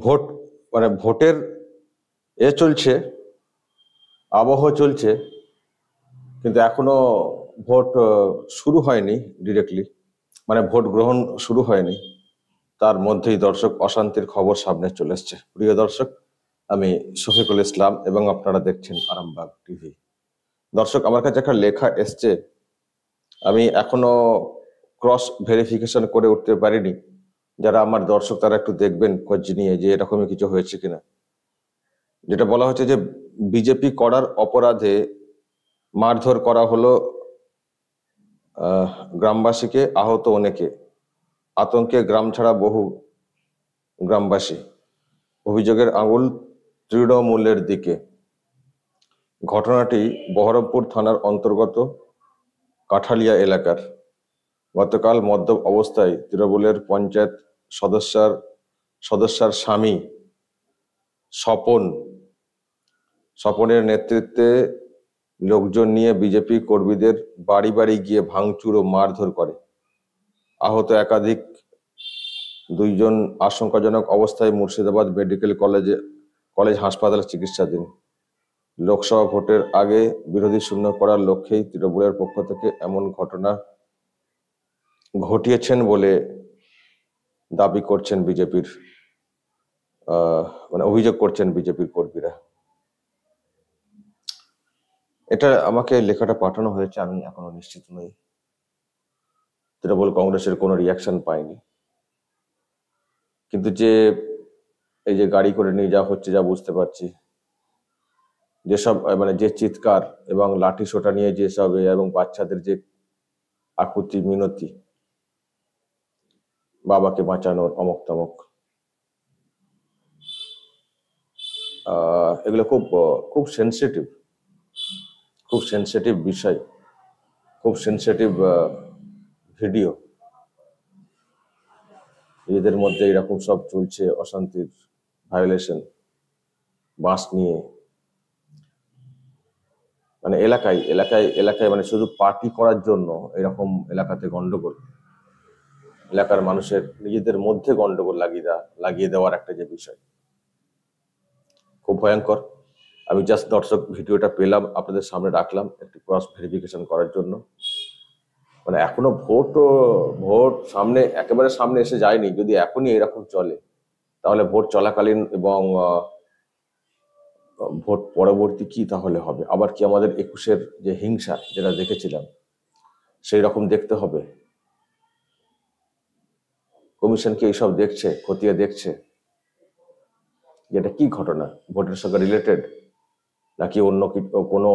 Vote মানে ভোটের চলছে, আবহ চলছে, কিন্তু এখনো ভোট শুরু হয়নি ডিরেক্টলি, মানে ভোট গ্রহণ শুরু হয়নি। তার মধ্যেই দর্শক অশান্তির খবর সামনে চলে এসছে। প্রিয় দর্শক, আমি শফিকুল ইসলাম এবং আপনারা দেখছেন আরামবাগ টিভি। দর্শক, আমার কাছে একটা লেখা এসছে, আমি এখনো ক্রস ভেরিফিকেশন করে উঠতে পারিনি। যারা আমার দর্শক তারা একটু দেখবেন খোঁজ নিয়ে যে এরকমই কিছু হয়েছে কিনা। যেটা বলা হচ্ছে যে বিজেপি করার অপরাধে মারধর করা হলো গ্রামবাসীকে, আহত অনেকে, আতঙ্কে গ্রাম ছাড়া বহু গ্রামবাসী, অভিযোগের আঙুল তৃণমূলের দিকে। ঘটনাটি বহরমপুর থানার অন্তর্গত কাঠালিয়া এলাকার। গতকাল মদ্যপ অবস্থায় তৃণমূলের পঞ্চায়েত সদস্যার স্বামী স্বপনের নেতৃত্বে লোকজন নিয়ে বিজেপি কর্মীদের বাড়ি বাড়ি গিয়ে ভাঙচুর ও মারধর করে। আহত একাধিক, দুইজন আশঙ্কাজনক অবস্থায় মুর্শিদাবাদ মেডিকেল কলেজ হাসপাতালে চিকিৎসাধীন। লোকসভা ভোটের আগে বিরোধী শূন্য করার লক্ষ্যেই তৃণমূলের পক্ষ থেকে এমন ঘটনা ঘটিয়েছেন বলে দাবি করছেন বিজেপির অভিযোগ করছেন বিজেপির কর্মীরা। এটা আমাকে লেখাটা পাঠানো হয়েছে, আমি এখনো নিশ্চিত নই। তৃণমূল কংগ্রেসের কোনো রিয়াকশন পাইনি, কিন্তু যে এই যে গাড়ি করে নিয়ে যাওয়া হচ্ছে, যা বুঝতে পারছি, যেসব যে চিৎকার এবং লাঠি সোটা নিয়ে যেসব এবং বাচ্চাদের যে আকুতি মিনতি, বাবাকে বাঁচানোর অমক তমক, এগুলো খুব সেন্সিটিভ বিষয়, খুব সেন্সিটিভ ভিডিও। এদের মধ্যে এরকম সব চলছে, অশান্তির ভায়োলেশন, বাস নিয়ে, এলাকায় এলাকায় এলাকায় শুধু পার্টি করার জন্য এরকম এলাকাতে গন্ডগোল, এলাকার মানুষের নিজেদের মধ্যে গন্ডগোল লাগিয়ে দেওয়ার একটা যে বিষয়, খুব ভয়ঙ্কর। আমি জাস্ট দর্শক ভিডিওটা পেলাম, আপনাদের সামনে রাখলাম একটু ক্রস ভেরিফিকেশন করার জন্য। এখনো ভোট সামনে, একেবারে সামনে এসে যায়নি। যদি এখনই এরকম চলে, তাহলে ভোট চলাকালীন এবং ভোট পরবর্তী কি তাহলে হবে? আবার কি আমাদের 21-এর যে হিংসা যেটা দেখেছিলাম সেই রকম দেখতে হবে? কমিশন কি এইসব দেখছে, খতিয়ে দেখছে যেটা কি ঘটনা, ভোটের সঙ্গে রিলেটেড নাকি অন্য কোনো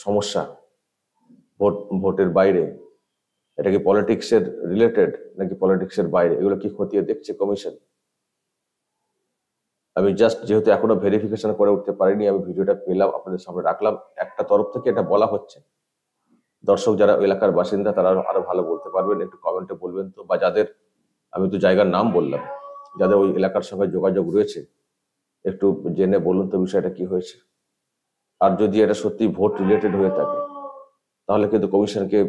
সমস্যা, ভোটের বাইরে? এটা কি পলিটিক্সের রিলেটেড নাকি পলিটিক্সের বাইরে? এগুলো কি খতিয়ে দেখছে কমিশন? আমি জাস্ট যেহেতু এখনো ভেরিফিকেশন করে উঠতে পারিনি, আমি ভিডিওটা পেলাম, আপনাদের সামনে রাখলাম। একটা তরফ থেকে এটা বলা হচ্ছে, দর্শক যারা এলাকার বাসিন্দা তারা আরো ভালো বলতে পারবেন, একটু কমেন্টে বলবেন তো, বা যাদের, আমি তো জায়গার নাম বললাম, যাদের ওই এলাকার সঙ্গে যোগাযোগ রয়েছে একটু জেনে বলুন তো বিষয়টা কি হয়েছে। আর যদি এটা সত্যি ভোট রিলেটেড হয়ে থাকে, তাহলে কিন্তু কমিশনকে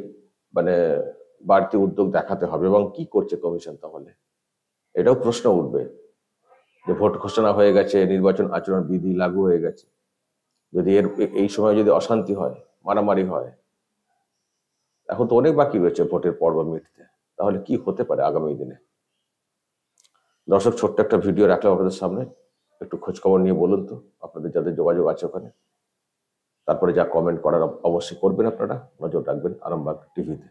বাড়তি উদ্যোগ দেখাতে হবে। এবং কি করছে কমিশন তাহলে, এটাও প্রশ্ন উঠবে যে ভোট ঘোষণা হয়ে গেছে, নির্বাচন আচরণ বিধি লাগু হয়ে গেছে, যদি এই সময় যদি অশান্তি হয়, মারামারি হয়, এখন তো অনেক বাকি রয়েছে ভোটের পর্ব মিটতে, তাহলে কি হতে পারে আগামী দিনে? দর্শক, ছোট্ট একটা ভিডিও রাখলাম আপনাদের সামনে, একটু খোঁজ খবর নিয়ে বলুন তো আপনাদের যাদের যোগাযোগ আছে ওখানে। তারপরে যা কমেন্ট করার অবশ্যই করবেন, আপনারা নজর রাখবেন আরামবাগ টিভিতে।